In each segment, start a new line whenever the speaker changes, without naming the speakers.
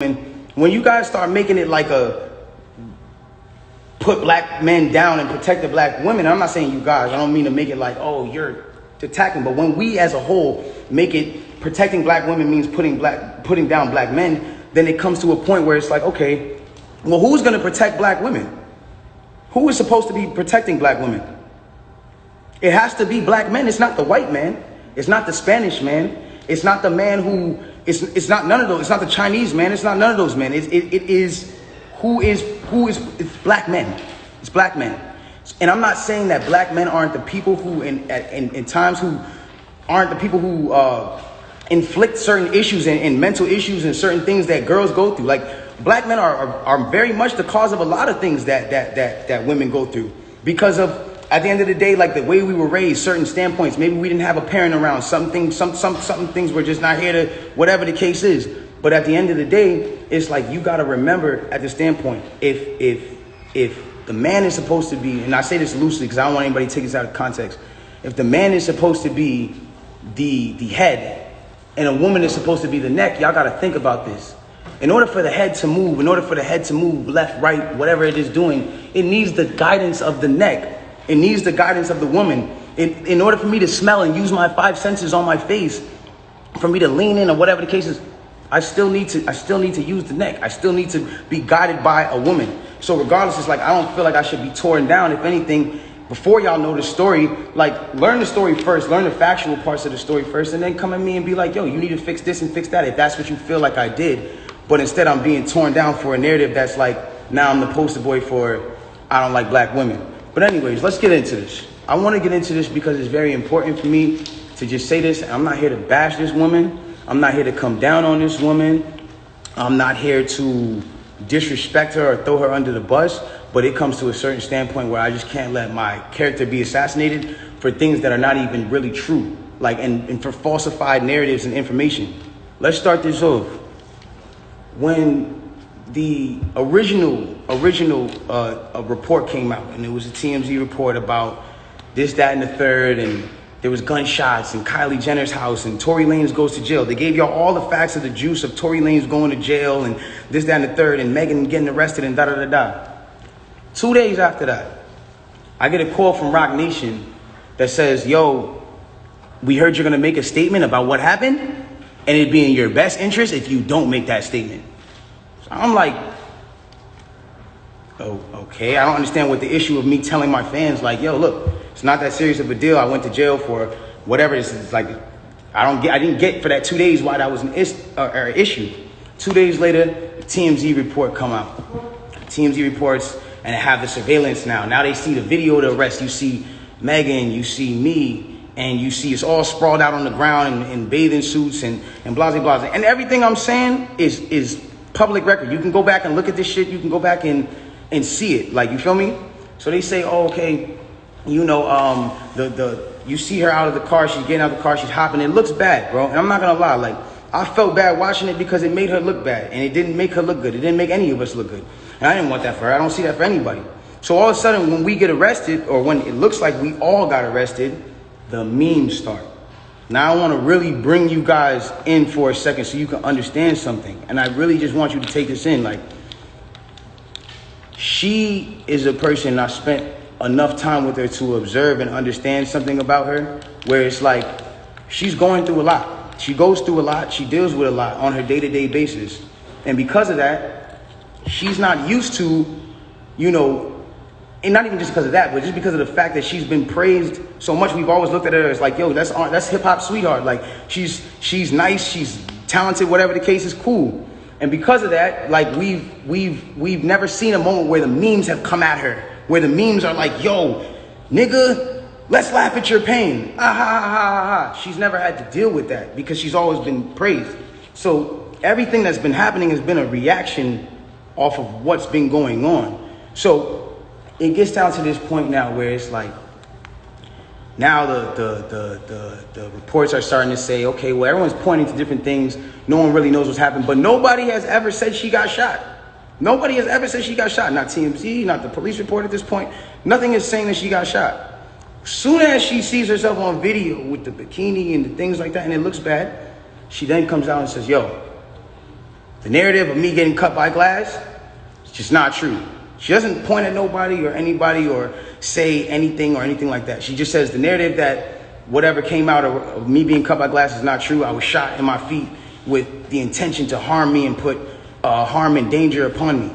When you guys start making it like a put black men down and protect the black women, I'm not saying you guys, I don't mean to make it like, oh, you're attacking, but when we as a whole make it protecting black women means putting down black men, then it comes to a point where it's like, okay, well, who's going to protect black women? Who is supposed to be protecting black women? It has to be black men. It's not the white man. It's not the Spanish man. It's not the man who, it's not none of those. It's not the Chinese man. It's not none of those men. It's black men. It's black men. And I'm not saying that black men aren't the people who in times who aren't the people who inflict certain issues and mental issues and certain things that girls go through. Like black men are very much the cause of a lot of things that women go through because of, at the end of the day, like the way we were raised, certain standpoints. Maybe we didn't have a parent around. Some things were just not here to, whatever the case is. But at the end of the day, it's like you got to remember at the standpoint, if the man is supposed to be, and I say this loosely because I don't want anybody to take this out of context. If the man is supposed to be the head and a woman is supposed to be the neck, y'all got to think about this. In order for the head to move, left, right, whatever it is doing, it needs the guidance of the neck. It needs the guidance of the woman. In order for me to smell and use my five senses on my face, for me to lean in or whatever the case is, I still need to use the neck. I still need to be guided by a woman. So regardless, it's like I don't feel like I should be torn down. If anything, before y'all know the story, like learn the story first, learn the factual parts of the story first, and then come at me and be like, yo, you need to fix this and fix that if that's what you feel like I did. But instead I'm being torn down for a narrative that's like, now I'm the poster boy for I don't like black women. But anyways, let's get into this. I want to get into this because it's very important for me to just say this. I'm not here to bash this woman. I'm not here to come down on this woman. I'm not here to disrespect her or throw her under the bus. But it comes to a certain standpoint where I just can't let my character be assassinated for things that are not even really true. Like, and for falsified narratives and information. Let's start this off. When the original report came out, and it was a TMZ report about this, that, and the third, and there was gunshots in Kylie Jenner's house, and Tory Lanez goes to jail. They gave y'all all the facts of the juice of Tory Lanez going to jail, and this, that, and the third, and Megg getting arrested, and da-da-da-da. 2 days after that, I get a call from Rock Nation that says, yo, we heard you're going to make a statement about what happened, and it'd be in your best interest if you don't make that statement. I'm like, oh, okay. I don't understand what the issue of me telling my fans, like, yo, look, it's not that serious of a deal. I went to jail for whatever this is. Like, I didn't get for that 2 days why that was an issue. 2 days later, the TMZ report come out. TMZ reports, and they have the surveillance now. Now they see the video of the arrest. You see Megan, you see me, and you see it's all sprawled out on the ground in bathing suits and blah, blah, blah. And everything I'm saying is public record. You can go back and look at this shit. You can go back and see it. Like, you feel me? So they say, oh, okay, you know, you see her out of the car. She's getting out of the car. She's hopping. It looks bad, bro. And I'm not going to lie. Like, I felt bad watching it because it made her look bad. And it didn't make her look good. It didn't make any of us look good. And I didn't want that for her. I don't see that for anybody. So all of a sudden, when we get arrested, or when it looks like we all got arrested, the memes start. Now I want to really bring you guys in for a second so you can understand something. And I really just want you to take this in. Like, she is a person I spent enough time with her to observe and understand something about her, where it's like she's going through a lot. She goes through a lot. She deals with a lot on her day-to-day basis. And because of that, she's not used to, you know, and not even just because of that, but just because of the fact that she's been praised so much. We've always looked at her as like, yo, that's hip hop sweetheart. Like, she's nice, she's talented, whatever the case is, cool. And because of that, like, we've never seen a moment where the memes have come at her, where the memes are like, yo, nigga, let's laugh at your pain. Ah, ha, ha, ha, ha. She's never had to deal with that because she's always been praised. So everything that's been happening has been a reaction off of what's been going on. So it gets down to this point now where it's like, now the reports are starting to say, okay, well, everyone's pointing to different things. No one really knows what's happened, but nobody has ever said she got shot. Nobody has ever said she got shot. Not TMZ, not the police report at this point. Nothing is saying that she got shot. Soon as she sees herself on video with the bikini and the things like that, and it looks bad, she then comes out and says, yo, The narrative of me getting cut by glass, it's just not true. She doesn't point at nobody or anybody or say anything or anything like that. She just says the narrative that whatever came out of me being cut by glass is not true. I was shot in my feet with the intention to harm me and put harm and danger upon me,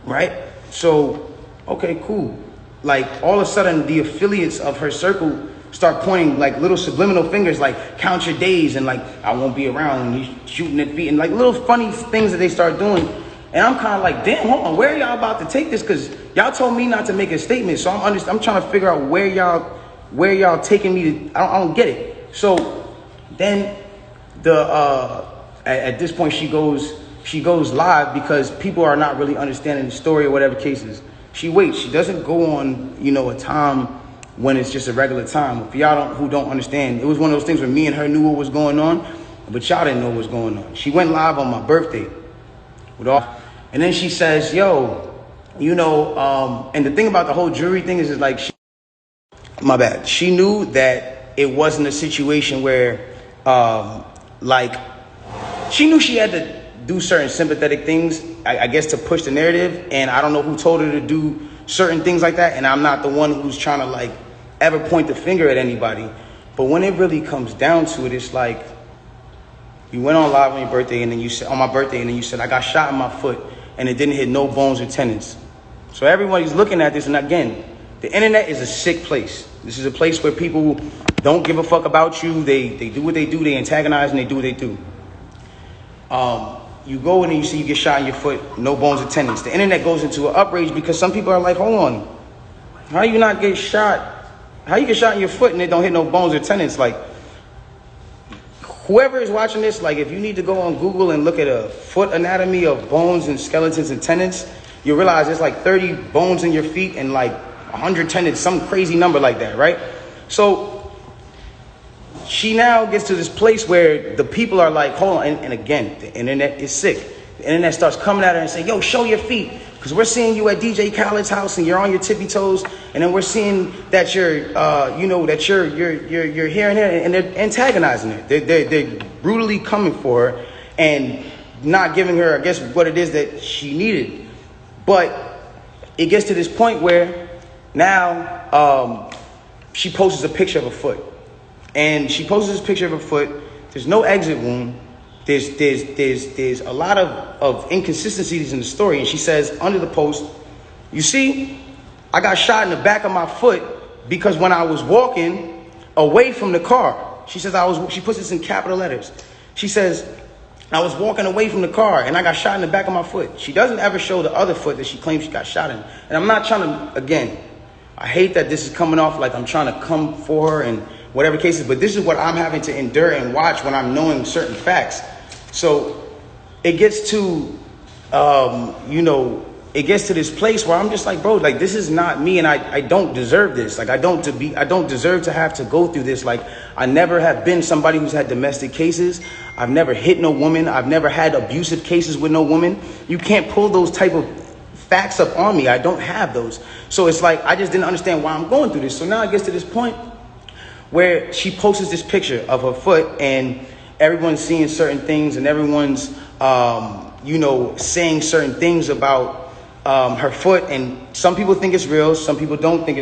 right? So, okay, cool. Like, all of a sudden, the affiliates of her circle start pointing like little subliminal fingers, like count your days and like I won't be around and you shooting at feet and like little funny things that they start doing. And I'm kind of like, damn, hold on, where are y'all about to take this? Because y'all told me not to make a statement, so I'm trying to figure out where y'all taking me to. I don't get it. So then at this point she goes live because people are not really understanding the story or whatever cases. She waits. She doesn't go on, a time when it's just a regular time. For y'all who don't understand, it was one of those things where me and her knew what was going on, but y'all didn't know what was going on. She went live on my birthday and then she says, yo, and the thing about the whole jury thing is like, my bad. She knew that it wasn't a situation where, she knew she had to do certain sympathetic things, I guess, to push the narrative. And I don't know who told her to do certain things like that. And I'm not the one who's trying to like ever point the finger at anybody. But when it really comes down to it, it's like, you went on live on your birthday and then you said, on my birthday, and then you said, I got shot in my foot and it didn't hit no bones or tendons. So everybody's looking at this. And again, the internet is a sick place. This is a place where people don't give a fuck about you. They do what they do. They antagonize and they do what they do. You go in and you see you get shot in your foot, no bones or tendons. The internet goes into an outrage because some people are like, hold on, how you not get shot? How you get shot in your foot and it don't hit no bones or tendons? Like, whoever is watching this, like, if you need to go on Google and look at a foot anatomy of bones and skeletons and tendons, you realize there's like 30 bones in your feet and like 100 tendons, some crazy number like that, right? So she now gets to this place where the people are like, hold on. And again, the internet is sick. The internet starts coming at her and saying, yo, show your feet. Because we're seeing you at DJ Khaled's house and you're on your tippy toes. And then we're seeing that you're here and there. And they're antagonizing her. They're brutally coming for her and not giving her, I guess, what it is that she needed. But it gets to this point where now she posts a picture of a foot. And she posts this picture of her foot. There's no exit wound. There's a lot of inconsistencies in the story. And she says under the post, you see, I got shot in the back of my foot because when I was walking away from the car, she says she puts this in capital letters. She says, I was walking away from the car and I got shot in the back of my foot. She doesn't ever show the other foot that she claims she got shot in. And I'm not trying to, again, I hate that this is coming off like I'm trying to come for her and whatever cases, but this is what I'm having to endure and watch when I'm knowing certain facts. So it gets to, it gets to this place where I'm just like, bro, like, this is not me, and I don't deserve this. Like, I don't deserve to have to go through this. Like, I never have been somebody who's had domestic cases. I've never hit no woman. I've never had abusive cases with no woman. You can't pull those type of facts up on me. I don't have those. So it's like, I just didn't understand why I'm going through this. So now it gets to this point where she posts this picture of her foot and everyone's seeing certain things and everyone's, saying certain things about her foot. And some people think it's real. Some people don't think it's